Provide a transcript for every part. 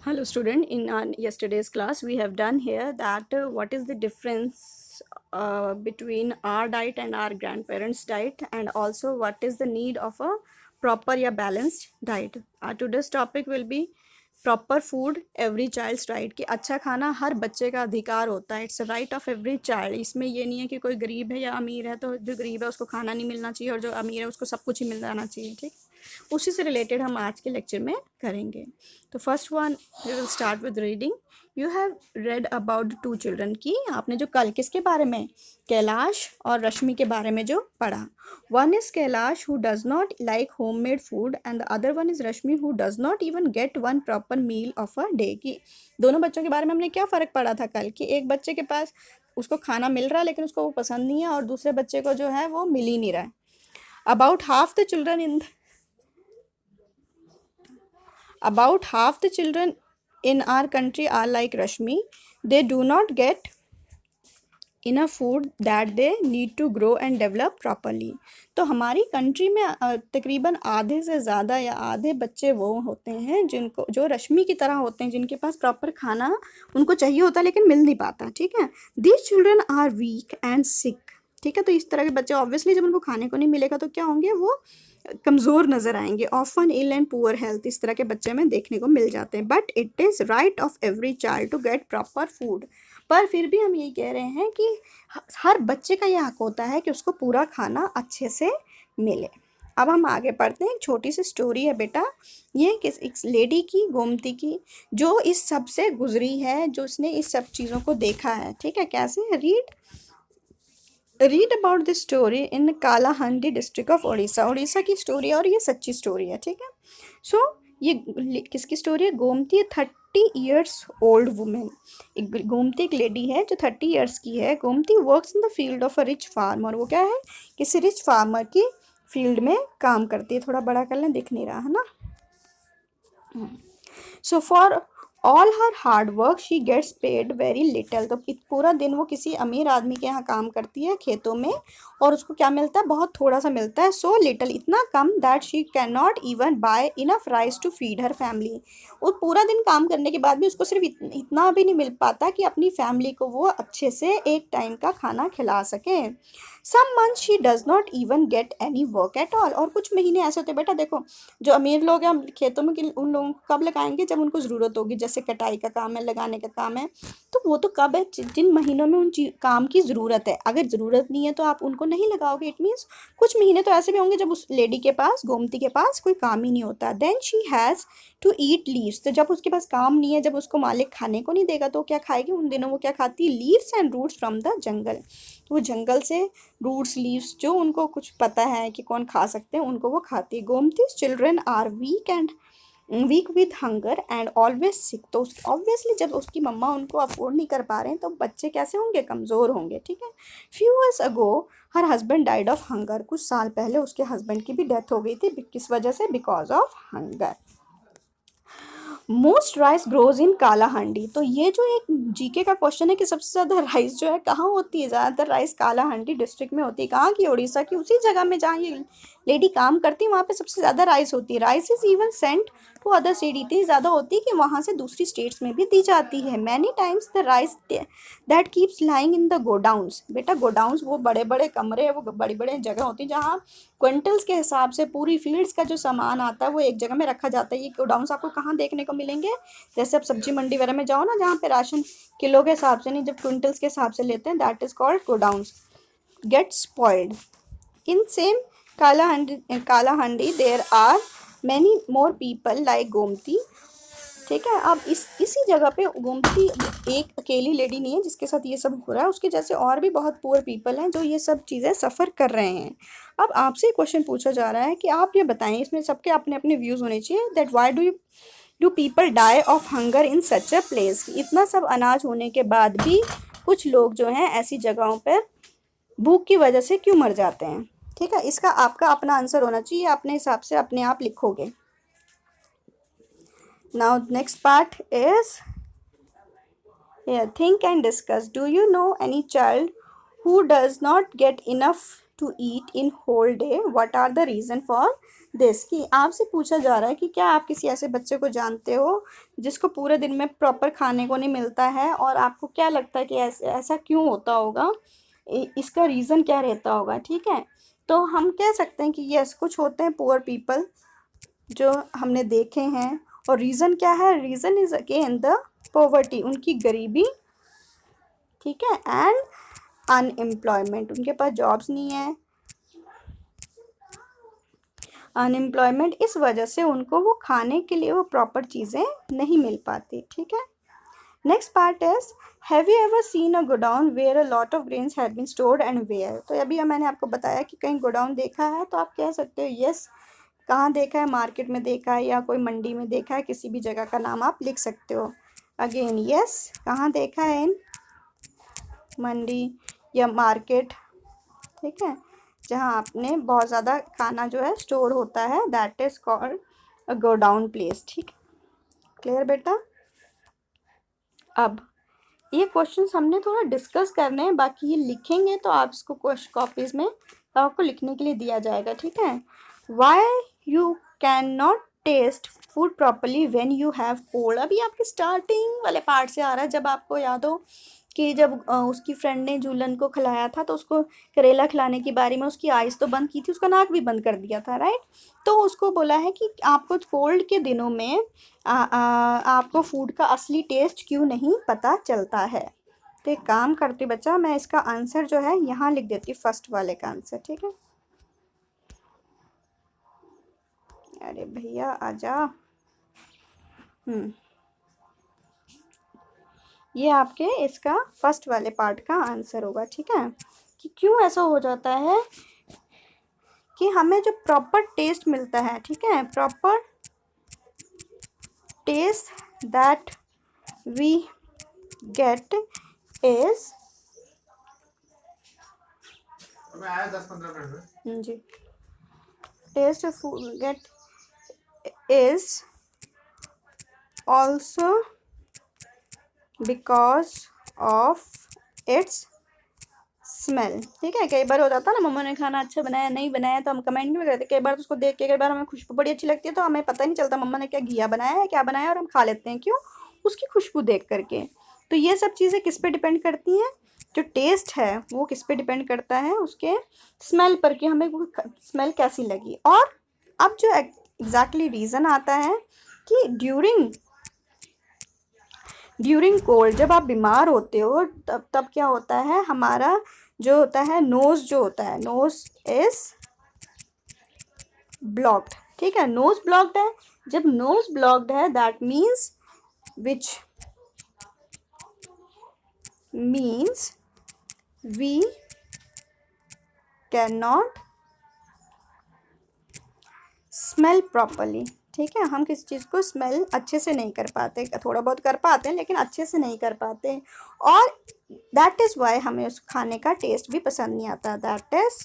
Hello student, in our yesterday's class we have done here that what is the difference between our diet and our grandparents diet, and also what is the need of a proper या balanced diet. Today's topic will be proper food every child's right कि अच्छा खाना हर बच्चे का अधिकार होता है. It's right of every child. इसमें ये नहीं है कि कोई गरीब है या अमीर है तो जो गरीब है उसको खाना नहीं मिलना चाहिए और जो अमीर है उसको सब कुछ ही मिल जाना चाहिए. ठीक, उसी से रिलेटेड हम आज के लेक्चर में करेंगे. तो first one we will start with reading. You have read about two children की आपने जो कल किसके बारे में, कैलाश और रश्मि के बारे में जो पढ़ा. One is Kailash who does not like home made food and the other one is Rashmi who does not even get one proper meal of a day. की दोनों बच्चों के बारे में हमने क्या फ़र्क पढ़ा था कल, कि एक बच्चे के पास उसको खाना मिल रहा है लेकिन उसको वो पसंद नहीं है और दूसरे बच्चे को जो है वो मिल ही नहीं रहा है. About half the children in About half the children in our country are like Rashmi. They do not get enough food that they need to grow and develop properly. तो हमारी कंट्री में तकरीबन आधे से ज़्यादा या आधे बच्चे वो होते हैं जिनको जो रश्मि की तरह होते हैं, जिनके पास प्रॉपर खाना उनको चाहिए होता है लेकिन मिल नहीं पाता. ठीक है, these children are weak and sick. ठीक है, तो इस तरह के बच्चे ऑब्वियसली जब उनको खाने को नहीं मिलेगा तो क्या होंगे, वो कमज़ोर नज़र आएंगे. Often ill and poor health, इस तरह के बच्चे में देखने को मिल जाते हैं. But it is right of every child to get proper food. पर फिर भी हम यही कह रहे हैं कि हर बच्चे का यह हक होता है कि उसको पूरा खाना अच्छे से मिले. अब हम आगे पढ़ते हैं. एक छोटी सी स्टोरी है बेटा, ये किस एक लेडी की, गोमती की, जो इस सब से गुजरी है, जो उसने इस सब चीज़ों को देखा है. ठीक है, कैसे, read about this story in Kalahandi district of Orissa. Orissa की स्टोरी है और ये सच्ची स्टोरी है. ठीक है, सो ये किसकी स्टोरी है, Gomti 30 years old women. Gomti एक लेडी है जो 30 ईयर्स की है. Gomti works in the field of a rich farmer. वो क्या है, किसी रिच फार्मर की फील्ड में काम करती है. थोड़ा बड़ा कर लें, दिख नहीं रहा है ना. So for all her hard work she gets paid very little. तो पूरा दिन वो किसी अमीर आदमी के यहाँ काम करती है खेतों में और उसको क्या मिलता है, बहुत थोड़ा सा मिलता है. सो लिटल, इतना कम that she can not even buy enough rice to feed her family. और पूरा दिन काम करने के बाद भी उसको सिर्फ इतना भी नहीं मिल पाता कि अपनी फैमिली को वो अच्छे से एक टाइम का खाना खिला सके. Some month she does not even get any work at all. और कुछ महीने ऐसे होते हैं बेटा, देखो जो अमीर लोग हैं खेतों में उन लोगों को कब लगाएंगे, जब उनको ज़रूरत होगी. जैसे कटाई का काम है, लगाने का काम है, तो वो तो कब है, जिन महीनों में उन काम की ज़रूरत है. अगर ज़रूरत नहीं है तो आप उनको नहीं लगाओगे. इट मीन्स कुछ महीने तो ऐसे भी होंगे जब उस लेडी के पास, गोमती के पास कोई काम ही नहीं होता. Then she has to eat leaves. तो जब उसके पास काम नहीं है, जब उसको मालिक खाने को नहीं देगा तो क्या खाएगी उन दिनों, वो क्या खाती है, leaves and roots from the jungle. तो वो जंगल से रूट्स, लीव्स जो उनको कुछ पता है कि कौन खा सकते हैं उनको वो खाती है. Gomti's children are weak with hunger and always sick. तो ऑब्वियसली जब उसकी मम्मा उनको अफोर्ड नहीं कर पा रहे हैं तो बच्चे कैसे होंगे, कमज़ोर होंगे. ठीक है, few years ago her husband died of hunger. कुछ साल पहले उसके हस्बैंड की भी डेथ हो गई थी. किस वजह से, because of hunger. Most rice grows in Kalahandi. तो ये जो एक जीके का क्वेश्चन है कि सबसे ज़्यादा राइस जो है कहाँ होती है, ज़्यादातर राइस कालाहांडी डिस्ट्रिक्ट में होती है. कहाँ की, उड़ीसा की, उसी जगह में जहाँ ये लेडी काम करती है वहाँ पे सबसे ज़्यादा राइस होती है. Rice is even sent to other state. इतनी ज़्यादा होती है कि वहाँ से दूसरी स्टेट्स में भी दी जाती है. Many times the rice that keeps lying in the godowns. बेटा गोडाउन्स वो बड़े बड़े कमरे, वो बड़ी बड़ी जगह होती है जहाँ क्विंटल्स के हिसाब से पूरी फील्ड्स का जो सामान आता है वो एक जगह में रखा जाता है. ये गोडाउन्स आपको कहाँ देखने को मिलेंगे, जैसे आप सब्जी मंडी वगैरह में जाओ ना, जहाँ पे राशन किलो के हिसाब से नहीं, जब क्विंटल्स के हिसाब से लेते हैं, that is called godowns. Get spoiled in same Kalahandi there are many more people like Gomti. ठीक है, अब इसी जगह पे गोमती एक अकेली लेडी नहीं है जिसके साथ ये सब हो रहा है, उसके जैसे और भी बहुत पुअर पीपल हैं जो ये सब चीज़ें सफ़र कर रहे हैं. अब आपसे क्वेश्चन पूछा जा रहा है कि आप ये बताएं, इसमें सबके अपने अपने व्यूज़ होने चाहिए, that why do people die of hunger in such a place. इतना सब अनाज होने के बाद भी कुछ लोग जो हैं ऐसी जगहों पर भूख की वजह से क्यों मर जाते हैं. ठीक है, इसका आपका अपना आंसर होना चाहिए, अपने हिसाब से अपने आप लिखोगे. Now next part is here, think and discuss. Do you know any child who does not get enough to eat in whole day. What are the reason for this? कि आपसे पूछा जा रहा है कि क्या आप किसी ऐसे बच्चे को जानते हो जिसको पूरे दिन में प्रॉपर खाने को नहीं मिलता है, और आपको क्या लगता है कि ऐसा क्यों होता होगा, इसका रीज़न क्या रहता होगा। ठीक है, तो हम कह सकते हैं कि यस, कुछ होते हैं पुअर पीपल जो हमने देखे हैं, और रीज़न क्या है, reason is again the poverty, उनकी गरीबी। ठीक है, एंड अनएम्प्लॉयमेंट, उनके पास जॉब्स नहीं है, अनएम्प्लॉयमेंट, इस वजह से उनको वो खाने के लिए वो प्रॉपर चीज़ें नहीं मिल पाती। ठीक है, next part is, have you ever seen a godown where a lot of grains have been stored and where. तो अभी मैंने आपको बताया कि कहीं गोडाउन देखा है, तो आप कह सकते हो यस, कहाँ देखा है, मार्केट में देखा है या कोई मंडी में देखा है, किसी भी जगह का नाम आप लिख सकते हो। अगेन यस, कहाँ देखा है, इन मंडी या मार्केट। ठीक है, जहाँ आपने बहुत ज़्यादा खाना जो है स्टोर होता है, that is called a godown place. ठीक है, क्लियर बेटा। अब ये क्वेश्चंस हमने थोड़ा डिस्कस करने हैं, बाकी ये लिखेंगे तो आप इसको क्वेश्चन कॉपीज में आपको लिखने के लिए दिया जाएगा। ठीक है, why you can not taste food properly when you have cold. अभी आपके स्टार्टिंग वाले पार्ट से आ रहा है, जब आपको याद हो कि जब उसकी फ्रेंड ने जूलन को खिलाया था, तो उसको करेला खिलाने की बारी में उसकी आइज़ तो बंद की थी, उसका नाक भी बंद कर दिया था, राइट। तो उसको बोला है कि आपको कोल्ड के दिनों में आपको फूड का असली टेस्ट क्यों नहीं पता चलता है। तो एक काम करती बच्चा, मैं इसका आंसर जो है यहाँ लिख देती, फर्स्ट वाले का आंसर। ठीक है, अरे भैया आजा। ये आपके इसका फर्स्ट वाले पार्ट का आंसर होगा। ठीक है, कि क्यों ऐसा हो जाता है कि हमें जो प्रॉपर टेस्ट मिलता है, ठीक है, proper taste that we get is जी, taste get is also because of its smell. ठीक है, कई बार हो जाता है ना, मम्मा ने खाना अच्छा बनाया नहीं बनाया तो हम कमेंट भी करते, कई बार तो उसको देख के, कई बार हमें खुशबू बड़ी अच्छी लगती है तो हमें पता ही नहीं चलता मम्मा ने क्या घिया बनाया है, क्या बनाया, और हम खा लेते हैं। क्यों? उसकी खुशबू देख करके। तो ये सब चीज़ें किस पे डिपेंड करती हैं, जो टेस्ट है वो किस पे डिपेंड करता है, उसके स्मेल पर, कि हमें वो स्मेल कैसी लगी। और अब जो एग्जैक्टली रीज़न आता है कि ड्यूरिंग कोल्ड, जब आप बीमार होते हो तब क्या होता है, हमारा जो होता है नोज़, जो होता है नोज़ इज ब्लॉक्ड। ठीक है, नोज़ ब्लॉक्ड है, जब नोज़ ब्लॉक्ड है that means which means we can not smell properly. ठीक है, हम किसी चीज़ को स्मेल अच्छे से नहीं कर पाते, थोड़ा बहुत कर पाते हैं लेकिन अच्छे से नहीं कर पाते, और दैट इज़ वाई हमें उस खाने का टेस्ट भी पसंद नहीं आता। That is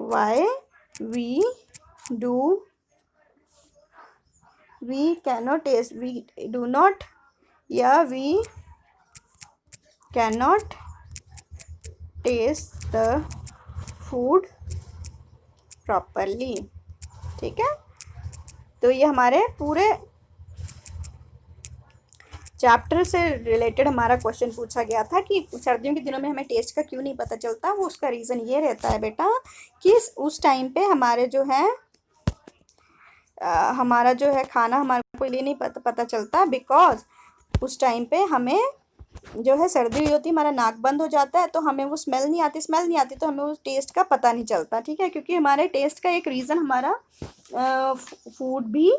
why we cannot taste, we do not, या we cannot taste the food properly. ठीक है, तो ये हमारे पूरे चैप्टर से रिलेटेड हमारा क्वेश्चन पूछा गया था कि सर्दियों के दिनों में हमें टेस्ट का क्यों नहीं पता चलता। वो उसका रीज़न ये रहता है बेटा कि उस टाइम पे हमारे जो है हमारा जो है खाना हमारे को लिए नहीं पता चलता, बिकॉज उस टाइम पे हमें जो है सर्दी हुई होती है, हमारा नाक बंद हो जाता है, तो हमें वो स्मेल नहीं आती, तो हमें उस टेस्ट का पता नहीं चलता। ठीक है, क्योंकि हमारे टेस्ट का एक रीज़न हमारा फूड भी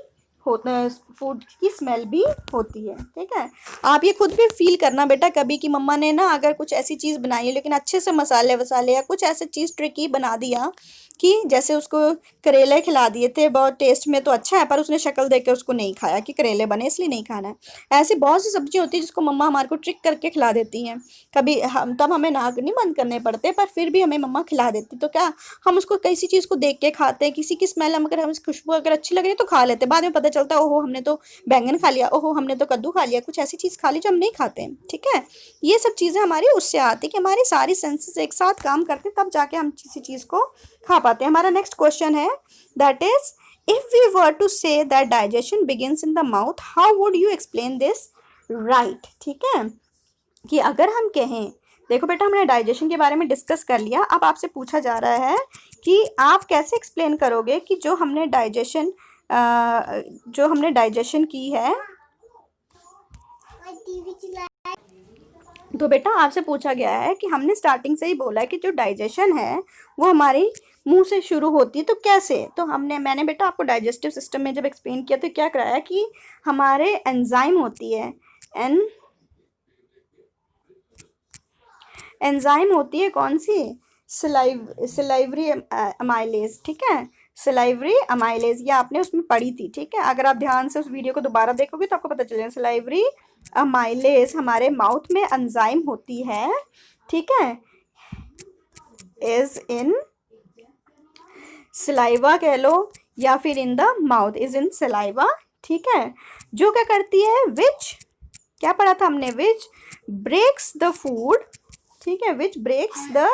होता है, फूड की स्मेल भी होती है। ठीक है, आप ये खुद भी फील करना बेटा कभी कि मम्मा ने ना अगर कुछ ऐसी चीज़ बनाई है लेकिन अच्छे से मसाले वसाले या कुछ ऐसी चीज़ ट्रिकी बना दिया, कि जैसे उसको करेले खिला दिए थे, बहुत टेस्ट में तो अच्छा है पर उसने शक्ल देख कर उसको नहीं खाया कि करेले बने इसलिए नहीं खाना है। ऐसी बहुत सी सब्जी होती है जिसको मम्मा हमारे को ट्रिक करके खिला देती हैं, कभी हम तब हमें नाक नहीं बंद करने पड़ते, पर फिर भी हमें मम्मा खिला देती। तो क्या हम उसको किसी चीज़ को देख के खाते हैं, किसी की स्मेल हम अगर हमें खुशबू अगर अच्छी लग रही है तो खा लेते, बाद में पता चलता है ओहो हमने तो बैंगन खा लिया, ओहो हमने तो कद्दू खा लिया, कुछ ऐसी चीज़ खा ली जो हम नहीं खाते हैं, ठीक है। ये सब चीज़ें हमारी उससे आती कि हमारी सारी सेंसेस एक साथ काम करते तब जाके हम किसी चीज़ को खा पाते हैं। हमारा नेक्स्ट क्वेश्चन है that is if we were to say that digestion begins in the mouth, how would you explain this right, ठीक है। कि अगर हम कहें, देखो बेटा हमने डाइजेशन के बारे में डिस्कस कर लिया, अब आपसे पूछा जा रहा है कि आप कैसे एक्सप्लेन करोगे कि जो हमने डाइजेशन की है। तो बेटा आपसे पूछा गया है कि हमने स्टार्टिंग से ही बोला है कि जो डाइजेशन है वो हमारी मुंह से शुरू होती है, तो कैसे। तो मैंने बेटा आपको डाइजेस्टिव सिस्टम में जब एक्सप्लेन किया तो क्या कराया कि हमारे एंजाइम होती है, एंजाइम होती है कौन सी, सिलाइवरी अमाइलेज, ठीक है। सिलाइवरी अमाइलेज ये आपने उसमें पढ़ी थी, ठीक है। अगर आप ध्यान से उस वीडियो को दोबारा देखोगे तो आपको पता चलेगा सिलाइवरी अमाइलेज हमारे माउथ में एंजाइम होती है, ठीक है, इज इन सलाइवा कह लो या फिर इन the mouth, is in saliva, ठीक है। जो क्या करती है, विच, क्या पढ़ा था हमने, विच ब्रेक्स द फूड, ठीक है, विच ब्रेक्स द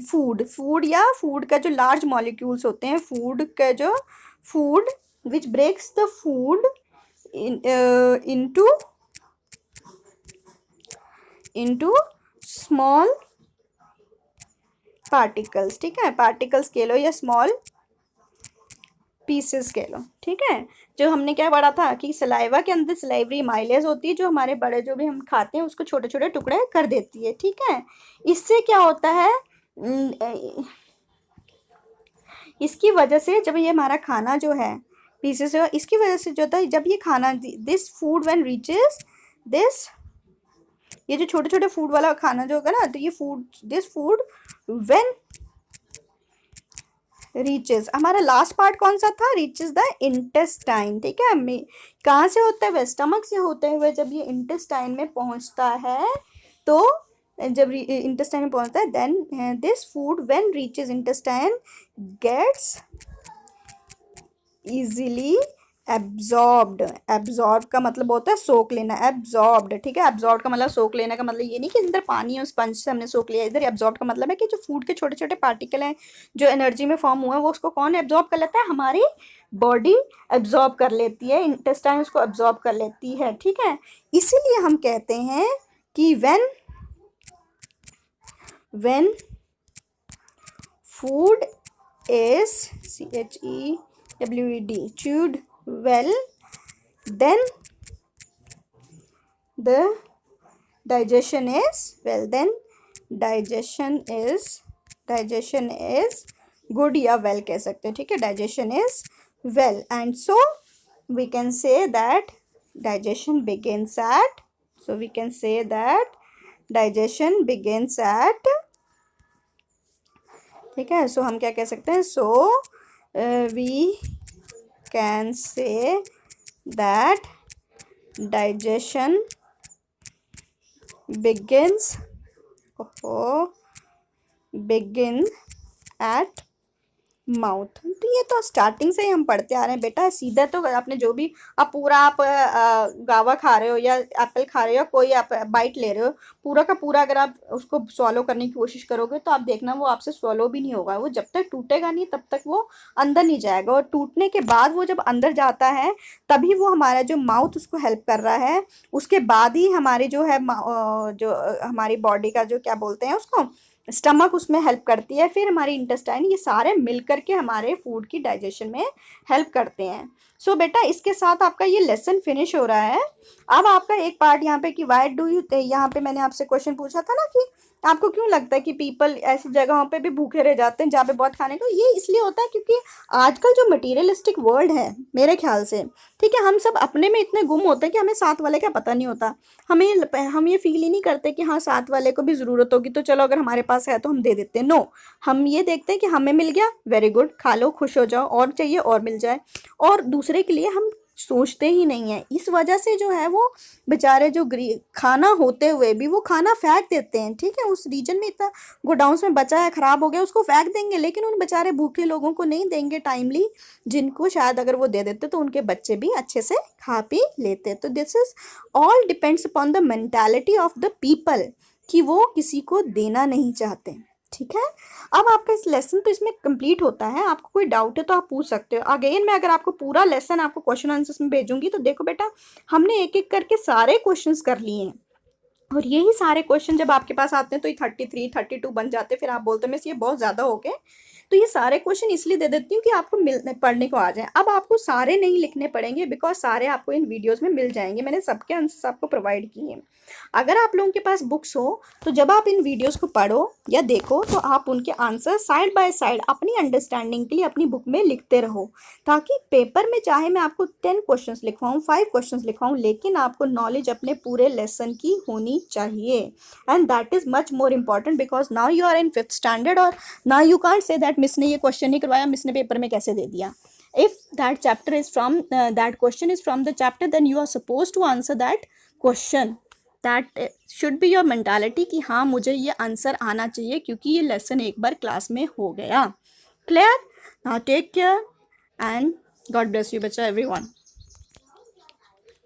फूड या फूड का जो लार्ज मॉलिक्यूल्स होते हैं, food which breaks the food into small particles, ठीक है, पार्टिकल्स कह लो या स्मॉल पीसेस कह लो, ठीक है। जो हमने क्या पढ़ा था कि सलाइवा के अंदर सलाइवरी माइलेज होती है जो हमारे बड़े जो भी हम खाते हैं उसको छोटे छोटे टुकड़े कर देती है, ठीक है। इससे क्या होता है, इसकी वजह से जब ये हमारा खाना जो है पीसेस है, इसकी वजह से जो होता है जब ये खाना this food when reaches this, ये जो छोटे छोटे फूड वाला खाना जो होगा ना, तो ये दिस फूड व्हेन रीचेस, हमारा लास्ट पार्ट कौन सा था, रीचेस द इंटेस्टाइन, ठीक है। कहाँ से होता है, वे स्टमक से होते हुए जब ये इंटेस्टाइन में पहुंचता है, तो जब इंटेस्टाइन में पहुंचता है then this food when reaches intestine gets easily absorbed, absorb का मतलब होता है सोख लेना, एब्जॉर्ब्ड, ठीक है। एब्जॉर्ब का मतलब सोख लेने का मतलब ये नहीं कि अंदर पानी और स्पंज से हमने सोख लिया, इधर एब्जॉर्ब का मतलब है कि जो फूड के छोटे छोटे पार्टिकल हैं जो एनर्जी में फॉर्म हुए हैं वो उसको कौन एब्जॉर्ब कर लेता है, हमारी बॉडी एब्जॉर्ब कर लेती है, इंटेस्टाइन उसको एब्जॉर्ब कर लेती है, ठीक है। इसीलिए हम कहते हैं कि when food is chewed well, then the digestion is well, then digestion is good या well कह सकते हैं, ठीक है, digestion is well, and so we can say that digestion begins at, ठीक है। सो हम क्या कह सकते हैं, so we can say that digestion begins at mouth. तो ये तो स्टार्टिंग से ही हम पढ़ते आ रहे हैं बेटा, सीधा तो आपने जो भी आप पूरा आप गावा खा रहे हो या एप्पल खा रहे हो, कोई आप बाइट ले रहे हो, पूरा का पूरा अगर आप उसको स्वॉलो करने की कोशिश करोगे तो आप देखना वो आपसे स्वॉलो भी नहीं होगा, वो जब तक टूटेगा नहीं तब तक वो अंदर नहीं जाएगा, और टूटने के बाद वो जब अंदर जाता है तभी वो हमारा जो माउथ उसको हेल्प कर रहा है, उसके बाद ही हमारी जो है जो हमारी बॉडी का जो क्या बोलते हैं उसको स्टमक उसमें हेल्प करती है, फिर हमारी इंटेस्टाइन, ये सारे मिल करके हमारे फूड की डाइजेशन में हेल्प करते हैं। सो बेटा इसके साथ आपका ये लेसन फिनिश हो रहा है। अब आपका एक पार्ट यहाँ पे कि वाई डू यू, यहाँ पे मैंने आपसे क्वेश्चन पूछा था ना कि आपको क्यों लगता है कि पीपल ऐसी जगहों पे भी भूखे रह जाते हैं जहाँ पे बहुत खाने को, ये इसलिए होता है क्योंकि आजकल जो मटीरियलिस्टिक वर्ल्ड है मेरे ख्याल से, ठीक है, हम सब अपने में इतने गुम होते हैं कि हमें साथ वाले का पता नहीं होता, हम ये फील ही नहीं करते कि हाँ साथ वाले को भी ज़रूरत होगी तो चलो अगर हमारे पास है तो हम दे देते हैं, नो, हम ये देखते हैं कि हमें मिल गया वेरी गुड, खा लो खुश हो जाओ, और चाहिए और मिल जाए, और दूसरे के लिए हम सोचते ही नहीं है। इस वजह से जो है वो बेचारे जो खाना होते हुए भी वो खाना फेंक देते हैं। ठीक है, उस रीजन में इतना गोडाउंस में बचा है, खराब हो गया, उसको फेंक देंगे, लेकिन उन बेचारे भूखे लोगों को नहीं देंगे टाइमली, जिनको शायद अगर वो दे देते तो उनके बच्चे भी अच्छे से खा पी लेते। तो this is all depends upon the mentality of the people, कि वो किसी को देना नहीं चाहते। ठीक है, अब आपका इस लेसन तो इसमें कंप्लीट होता है। आपको कोई डाउट है तो आप पूछ सकते हो। अगेन मैं अगर आपको पूरा लेसन आपको क्वेश्चन आंसर्स में भेजूंगी, तो देखो बेटा, हमने एक एक करके सारे क्वेश्चंस कर लिए हैं, और यही सारे क्वेश्चन जब आपके पास आते हैं तो ये 33 32 बन जाते हैं। फिर आप बोलते हैं मिस ये बहुत ज़्यादा हो गए। तो ये सारे क्वेश्चन इसलिए दे देती हूँ कि आपको पढ़ने को आ जाए। अब आपको सारे नहीं लिखने पड़ेंगे, बिकॉज सारे आपको इन वीडियोस में मिल जाएंगे। मैंने सबके आंसर्स आपको प्रोवाइड किए हैं। अगर आप लोगों के पास बुक्स हो तो जब आप इन वीडियोस को पढ़ो या देखो तो आप उनके आंसर साइड बाय साइड अपनी अंडरस्टैंडिंग के लिए अपनी बुक में लिखते रहो, ताकि पेपर में चाहे मैं आपको 10 क्वेश्चंस लिखवाऊँ, 5 क्वेश्चंस लिखवाऊँ, लेकिन आपको नॉलेज अपने पूरे लेसन की होनी चाहिए। And that is much more important, because now you are in 5th standard, और now you can't say that miss ने ये क्वेश्चन नहीं करवाया, मिस ने पेपर में कैसे दे दिया। if that chapter is from that question is from the chapter, then you are supposed to answer that question. that should be your mentality कि हाँ मुझे ये आंसर आना चाहिए, क्योंकि ये लेसन एक बार क्लास में हो गया। Clear? Now take care and god bless you बच्चा एवरीवन।